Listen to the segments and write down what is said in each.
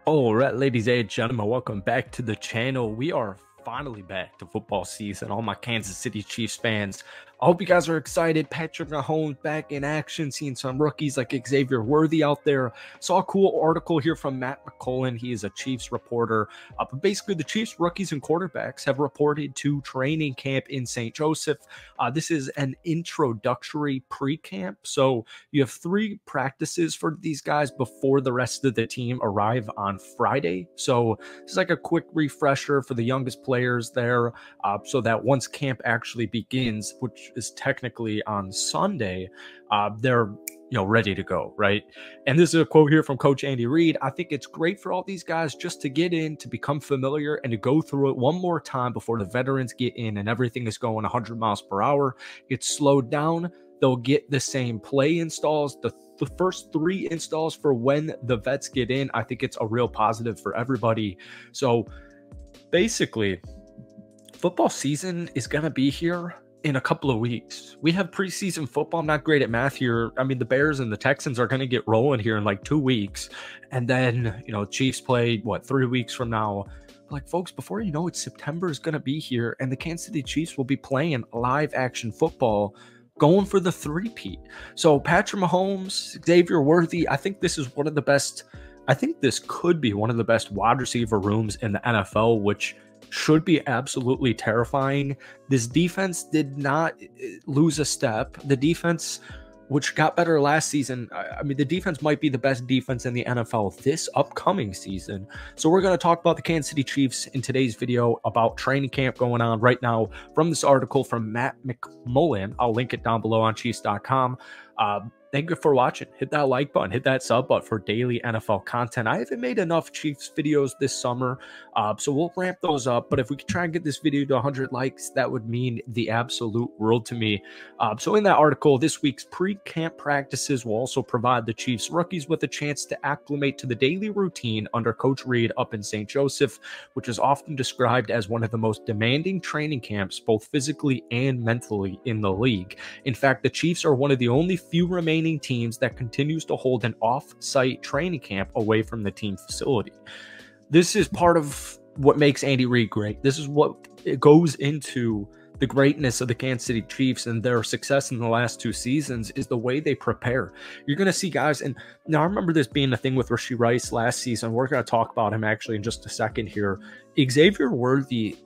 All right, ladies and gentlemen, welcome back to the channel. We are finally back to football season. All my Kansas City Chiefs fans, I hope you guys are excited. Patrick Mahomes back in action, seeing some rookies like Xavier Worthy out there. Saw a cool article here from Matt McCullen. He is a Chiefs reporter. But basically, the Chiefs rookies and quarterbacks have reported to training camp in St. Joseph. This is an introductory pre-camp. So you have 3 practices for these guys before the rest of the team arrive on Friday. So it's like a quick refresher for the youngest players there, so that once camp actually begins, which is technically on Sunday, they're ready to go, right? And this is a quote here from Coach Andy Reid. I think it's great for all these guys just to get in, to become familiar, and to go through it one more time before the veterans get in and everything is going 100 miles per hour. It's slowed down. They'll get the same play installs, the first 3 installs for when the vets get in. I think it's a real positive for everybody. So basically, football season is going to be here in a couple of weeks. We have preseason football. I'm not great at math here. I mean, the Bears and the Texans are going to get rolling here in like 2 weeks. And then, Chiefs play, 3 weeks from now? Like, folks, before you know it, September is going to be here, and the Kansas City Chiefs will be playing live action football, going for the three-peat. So Patrick Mahomes, Xavier Worthy, I think this is one of the best. I think this could be one of the best wide receiver rooms in the NFL, which should be absolutely terrifying. This defense did not lose a step. The defense, which got better last season, I mean, the defense might be the best defense in the NFL this upcoming season. So we're going to talk about the Kansas City Chiefs in today's video, about training camp going on right now, from this article from Matt McCullen. I'll link it down below on Chiefs.com. Thank you for watching. Hit that like button, hit that sub button for daily NFL content. I haven't made enough Chiefs videos this summer, so we'll ramp those up. But if we could try and get this video to 100 likes, that would mean the absolute world to me. So in that article, this week's pre-camp practices will also provide the Chiefs rookies with a chance to acclimate to the daily routine under Coach Reid up in St. Joseph, which is often described as one of the most demanding training camps, both physically and mentally, in the league. In fact, the Chiefs are one of the only few remaining teams that continues to hold an off-site training camp away from the team facility. This is part of what makes Andy Reid great. This is what goes into the greatness of the Kansas City Chiefs and their success in the last 2 seasons, is the way they prepare. You're going to see guys, and now I remember this being the thing with Rashee Rice last season. We're going to talk about him actually in just a second here. Xavier Worthy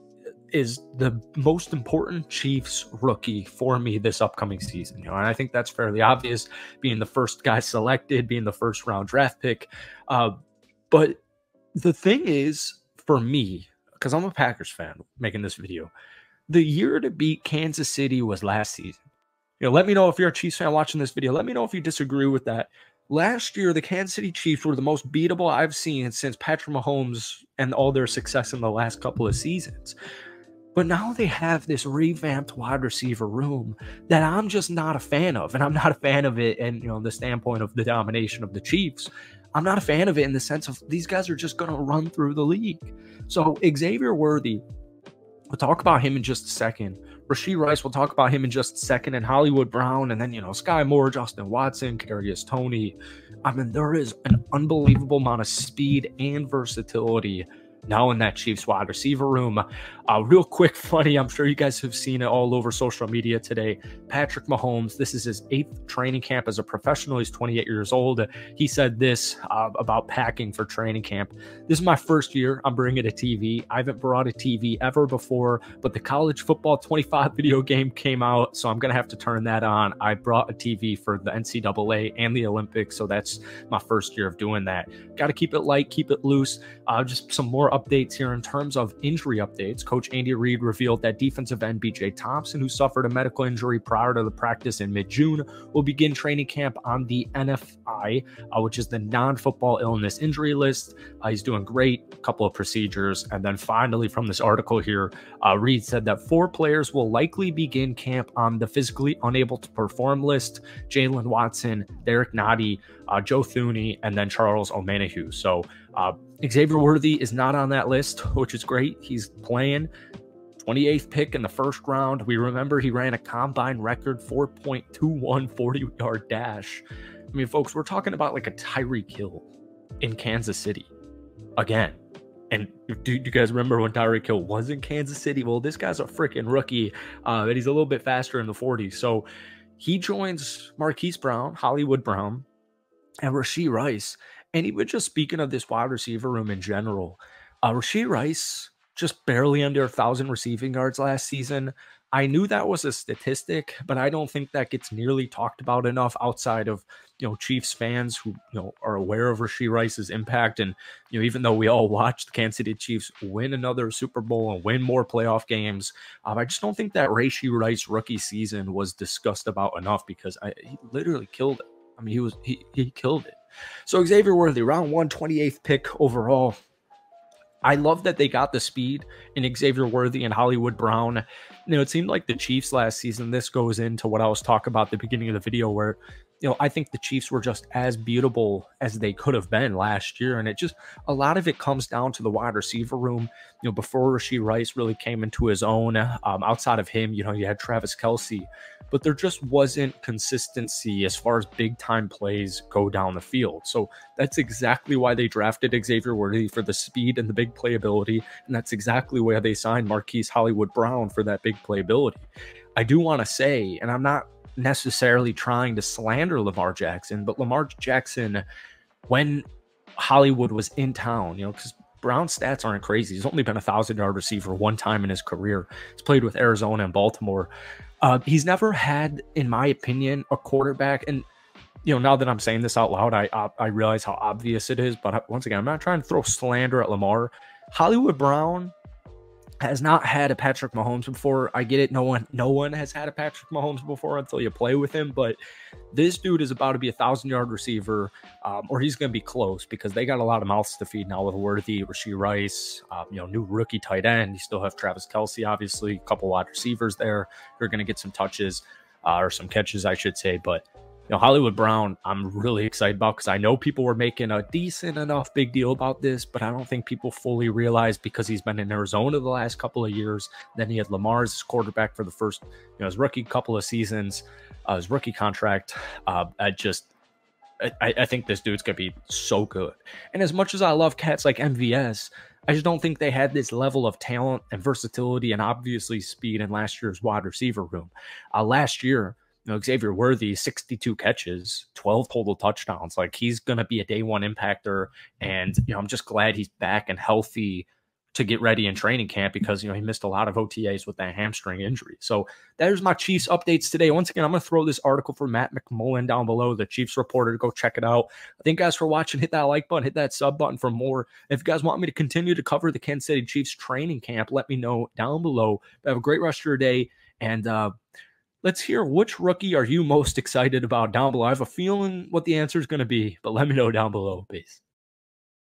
is the most important Chiefs rookie for me this upcoming season. And I think that's fairly obvious, being the first guy selected, being the first round draft pick. But the thing is, for me, because I'm a Packers fan making this video, the year to beat Kansas City was last season. Let me know if you're a Chiefs fan watching this video. Let me know if you disagree with that. Last year, the Kansas City Chiefs were the most beatable I've seen since Patrick Mahomes and all their success in the last couple of seasons. But now they have this revamped wide receiver room that I'm just not a fan of. And I'm not a fan of it, and the standpoint of the domination of the Chiefs, I'm not a fan of it in the sense of these guys are just going to run through the league. So Xavier Worthy, we'll talk about him in just a second. Rashee Rice, we'll talk about him in just a second. And Hollywood Brown, and then, Sky Moore, Justin Watson, Kadarius Toney. I mean, there is an unbelievable amount of speed and versatility now in that Chiefs wide receiver room. Real quick, funny, I'm sure you guys have seen it all over social media today. Patrick Mahomes, this is his 8th training camp as a professional. He's 28 years old. He said this about packing for training camp. This is my first year. I'm bringing a TV. I haven't brought a TV ever before, but the college football 25 video game came out, so I'm going to have to turn that on. I brought a TV for the NCAA and the Olympics, so that's my first year of doing that. Got to keep it light, keep it loose. Just some more updates here in terms of injury updates. Coach Andy Reid revealed that defensive end B.J. Thompson, who suffered a medical injury prior to the practice in mid-June, will begin training camp on the NFI, which is the non-football illness injury list. He's doing great, a couple of procedures. And then finally, from this article here, Reid said that 4 players will likely begin camp on the physically unable to perform list: Jalen Watson, Derek Nottie, Joe Thuney, and then Charles Omenihu. So Xavier Worthy is not on that list, which is great. He's playing. 28th pick in the first round. We remember he ran a combine record 4.21 40-yard dash. I mean, folks, we're talking about like a Tyreek Hill in Kansas City. again. And do you guys remember when Tyreek Hill was in Kansas City? Well, this guy's a freaking rookie, and he's a little bit faster in the 40s. So he joins Marquise Brown, Hollywood Brown, and Rashee Rice. And even just speaking of this wide receiver room in general, Rashee Rice just barely under 1,000 receiving yards last season. I knew that was a statistic, but I don't think that gets nearly talked about enough outside of, Chiefs fans who, are aware of Rashee Rice's impact. And, even though we all watched the Kansas City Chiefs win another Super Bowl and win more playoff games, I just don't think that Rashee Rice rookie season was discussed about enough because he literally killed it. I mean, he killed it. So Xavier Worthy, round 1, 28th pick overall. I love that they got the speed in Xavier Worthy and Hollywood Brown. It seemed like the Chiefs last season, this goes into what I was talking about at the beginning of the video where, I think the Chiefs were just as beatable as they could have been last year. And a lot of it comes down to the wide receiver room. Before Rashee Rice really came into his own, outside of him, you had Travis Kelce, but there just wasn't consistency as far as big time plays go down the field. So that's exactly why they drafted Xavier Worthy, for the speed and the big playability. And that's exactly why they signed Marquise Hollywood Brown, for that big playability. I do want to say, and I'm not necessarily trying to slander Lamar Jackson, but Lamar Jackson, when Hollywood was in town, because Brown's stats aren't crazy. He's only been 1,000-yard receiver one time in his career. He's played with Arizona and Baltimore. He's never had, in my opinion, a quarterback. And, now that I'm saying this out loud, I realize how obvious it is. But once again, I'm not trying to throw slander at Lamar. Hollywood Brown has not had a Patrick Mahomes before. I get it. No one has had a Patrick Mahomes before until you play with him. But this dude is about to be 1,000-yard receiver, or he's going to be close, because they got a lot of mouths to feed now with Worthy, Rashee Rice, new rookie tight end. You still have Travis Kelce, obviously, a couple wide receivers there. You're going to get some touches, or some catches, I should say. But Hollywood Brown, I'm really excited about, because I know people were making a decent enough big deal about this, but I don't think people fully realize, because he's been in Arizona the last couple of years. Then he had Lamar as his quarterback for the first, his rookie couple of seasons, his rookie contract. I think this dude's going to be so good. And as much as I love cats like MVS, I just don't think they had this level of talent and versatility and obviously speed in last year's wide receiver room. Last year, Xavier Worthy, 62 catches, 12 total touchdowns. Like, he's going to be a day one impactor. And, I'm just glad he's back and healthy to get ready in training camp, because, he missed a lot of OTAs with that hamstring injury. So there's my Chiefs updates today. Once again, I'm going to throw this article from Matt McMullen down below, the Chiefs reporter. Go check it out. Thank you guys for watching. Hit that like button, hit that sub button for more. If you guys want me to continue to cover the Kansas City Chiefs training camp, let me know down below. Have a great rest of your day. And, let's hear, which rookie are you most excited about down below. I have a feeling what the answer is going to be, but let me know down below. Peace.